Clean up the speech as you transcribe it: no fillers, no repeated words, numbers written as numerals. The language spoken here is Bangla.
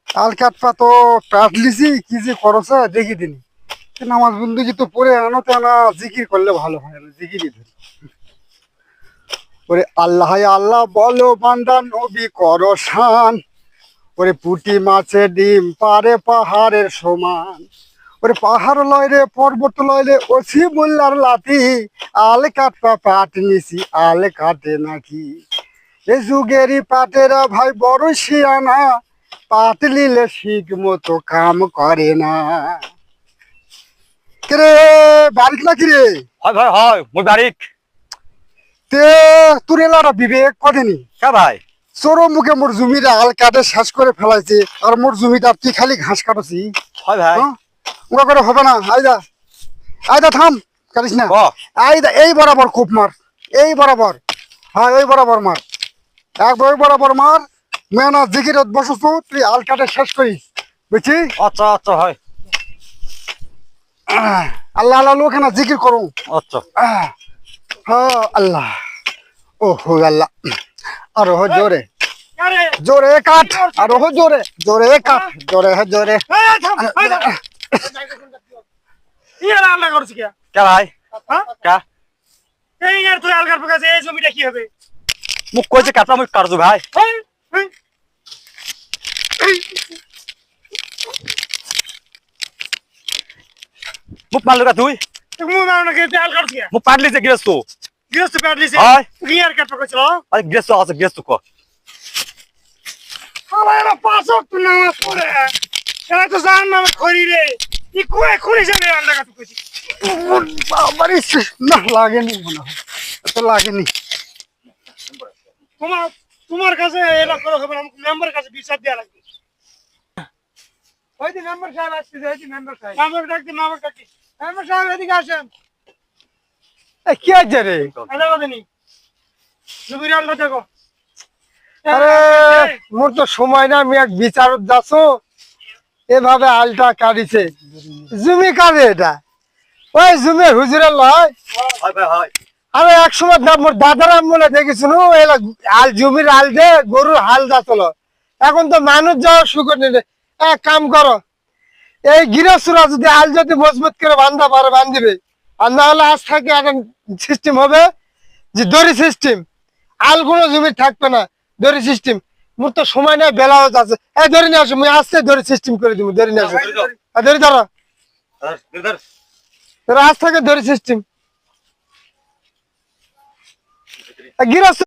আলকাট পা তো পাটলিছি কি যে করছে দেখি দিনি নামাজ বন্দুকি তো পড়ে আনো তো না জিকির করলে ভালো হয় জিকিরই ধরি ওরে আল্লাহ আল্লাহ বলো বান্দা নবী করো শান ওরে পুঁটি মাছে ডিম পারে পাহাড়ের সমান ওরে পাহাড় লয় রে পর্বত লয় রে ওছি মোল্লার লাঠি আল কাটপা পাট নিছি আল কাটে নাকি এ যুগেরই পাটেরা ভাই বড় শিয়ানা পাট লিলে শিখ মতো কাম করে না কে বারিক নাকি রে হয় ভাই হয় মুই বাড়িক তে তোর এলাটা বিবেক কদেনি কে ভাই চোরো মুখে মোর জমিটা আল কাটে শেষ করে ফেলাইছে আর মোর জমিটা তুই খালি ঘাস কাটছি হয় ভাই ওরা করে হবে না আয়দা আয়দা থাম কাটিস না আয়দা এই বরাবর খুব মার এই বরাবর হ্যাঁ এই বরাবর মার একবার ওই বরাবর মার মেনা জিকিরত বসছ তুই আল কাটে শেষ করিস বুঝছি আচ্ছা আচ্ছা হয় আল্লাহ আল্লাহ লোক না জিকির করো আচ্ছা হ্যাঁ আল্লাহ ও হো আল্লাহ আর হো জোরে জোরে কাট আর হো জোরে জোরে কাট জোরে হে জোরে কে ভাই কে মুখ কইছে কাটলা মুখ কাটছো ভাই মুখ মারলো তুই মুখ পাটলি যে গিরেছ তো হয় আরে গিরেছ আছে গিরেছ তো ক না লাগেনি মনে হয় এত লাগেনি তোমার কাছে এটা করে হবে আমাকে মেম্বার কাছে বিচার দেওয়া লাগবে ওই যে মেম্বার সাহেব আসছে ওই যে মেম্বার সাহেব মেম্বার ডাকতে মেম্বার সাহেব এদিকে আসেন কি আছে রে এটা বলেনি জুবির আল্লাহ দেখো আরে মোর তো সময় না আমি এক বিচারত যাচ্ছ এভাবে আলটা কাটিছে জমি কাটে এটা ওই জমি হুজুরের লয় হয় ভাই হয় আরে এক সময় মোর দাদারা মনে দেখেছিল আল জমির আল দে গরুর হাল যাচ্ছিল এখন তো মানুষ যাওয়ার সুযোগ নেই এক কাম করো এই গৃহস্থরা যদি আল যদি মজবুত করে বান্ধা পারে বান্ধিবে আর না হলে আজ থেকে একটা সিস্টেম হবে যে দড়ি সিস্টেম আল কোনো জমি থাকবে না দড়ি সিস্টেম মোর তো সময় নাই বেলাও আছে এই ধরে নিয়ে আসো মুই আসতে দড়ি সিস্টেম করে দিব ধরে নিয়ে আসো ধরে ধরো আজ থেকে দড়ি সিস্টেম গৃহস্থ